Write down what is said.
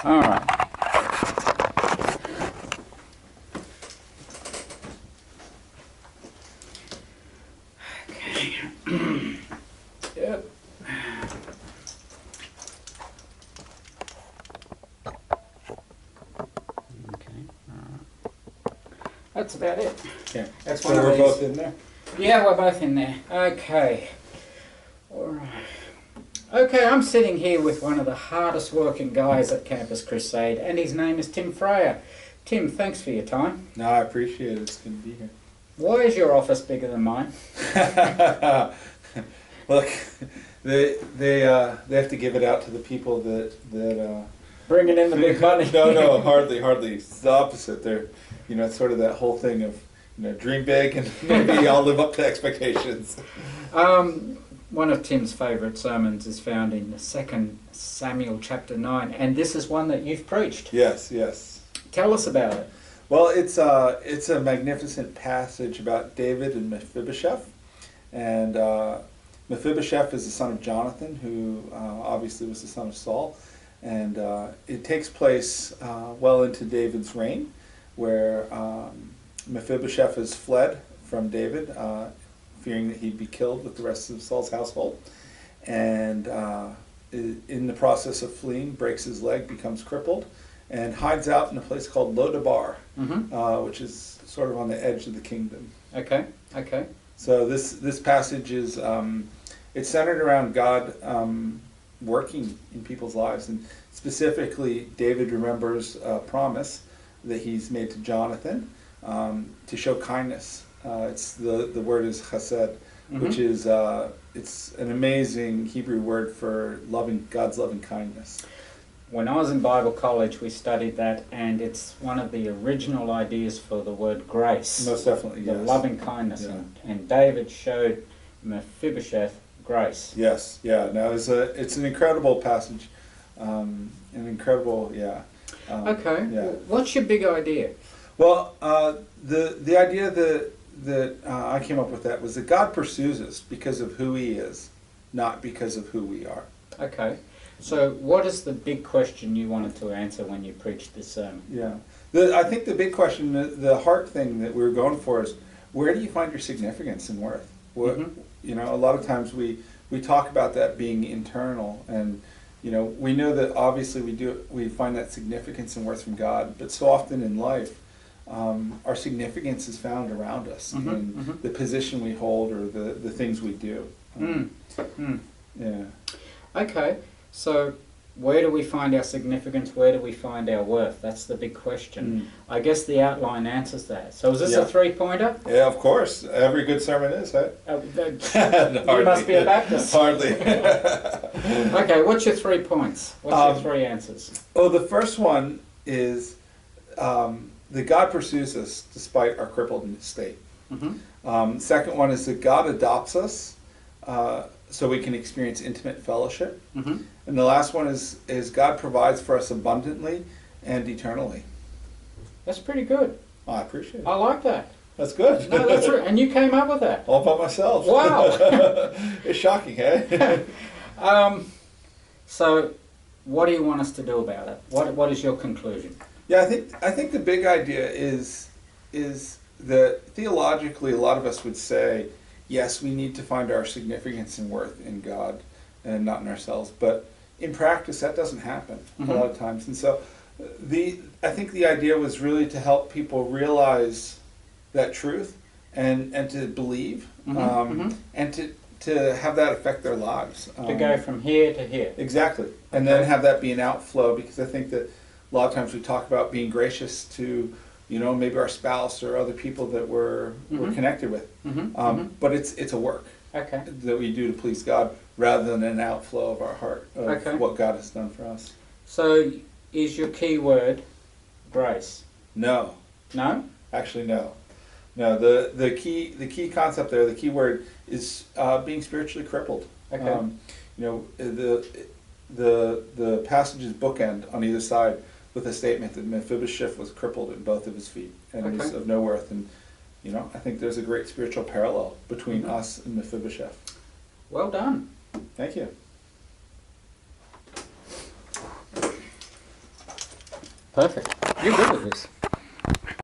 All right. Okay. Yep. Okay. That's about it. Yeah. That's So one of we're these. both in there? Yeah, we're both in there. Okay. All right. Okay, I'm sitting here with one of the hardest working guys at Campus Crusade, and his name is Tim Freyer. Tim, thanks for your time. No, I appreciate it. It's good to be here. Why is your office bigger than mine? Look, they have to give it out to the people that Bringing in the big money. no, hardly. It's the opposite. They're, it's sort of that whole thing of, dream big and maybe I'll live up to expectations. One of Tim's favourite sermons is found in 2 Samuel chapter 9, and this is one that you've preached. Yes. Tell us about it. Well, it's a magnificent passage about David and Mephibosheth, and Mephibosheth is the son of Jonathan, who obviously was the son of Saul, and it takes place well into David's reign, where Mephibosheth has fled from David, fearing that he'd be killed with the rest of Saul's household, and in the process of fleeing, breaks his leg, becomes crippled, and hides out in a place called Lodabar, which is sort of on the edge of the kingdom. Okay. So this passage is it's centered around God working in people's lives, and specifically David remembers a promise that he's made to Jonathan to show kindness. It's the word is chesed, which is it's an amazing Hebrew word for God's loving kindness. When I was in Bible college, we studied that, and it's one of the original ideas for the word grace. Most definitely, the yes. loving kindness, Yeah. and David showed Mephibosheth grace. Yes, yeah. No, it's an incredible passage, an incredible, yeah. Okay. Yeah. What's your big idea? Well, the idea that I came up with that was that God pursues us because of who He is, not because of who we are. Okay. So what is the big question you wanted to answer when you preached this sermon? Yeah. I think the big question, the heart thing that we were going for is, where do you find your significance and worth? What, a lot of times we talk about that being internal, and we know that obviously we find that significance and worth from God, but so often in life, our significance is found around us in the position we hold or the things we do. Yeah. Okay. So where do we find our significance? Where do we find our worth? That's the big question. I guess the outline answers that. So is this a three-pointer? Yeah, of course. Every good sermon is, right? You must be a Baptist. Hardly. Okay, what's your 3 points? What's your 3 answers? Oh, the first one is that God pursues us despite our crippled state. Second one is that God adopts us so we can experience intimate fellowship. And the last one is God provides for us abundantly and eternally. That's pretty good. Oh, I appreciate it. I like that. That's good. No, that's right. And you came up with that. All by myself. Wow. It's shocking, eh? So what do you want us to do about it? What is your conclusion? Yeah, I think the big idea is that theologically a lot of us would say, yes, we need to find our significance and worth in God and not in ourselves. But in practice, that doesn't happen a lot of times. And so I think the idea was really to help people realize that truth and to believe and to have that affect their lives. To go from here to here. Exactly. And then have that be an outflow, because I think that a lot of times we talk about being gracious to maybe our spouse or other people that we're connected with. But it's a work that we do to please God rather than an outflow of our heart of what God has done for us. So is your key word grace? No. No? Actually, no. No, the key concept there, the key word is being spiritually crippled. Okay. The passages bookend on either side with a statement that Mephibosheth was crippled in both of his feet and was of no worth. And I think there's a great spiritual parallel between us and Mephibosheth. Well done. Thank you. Perfect. You're good at this.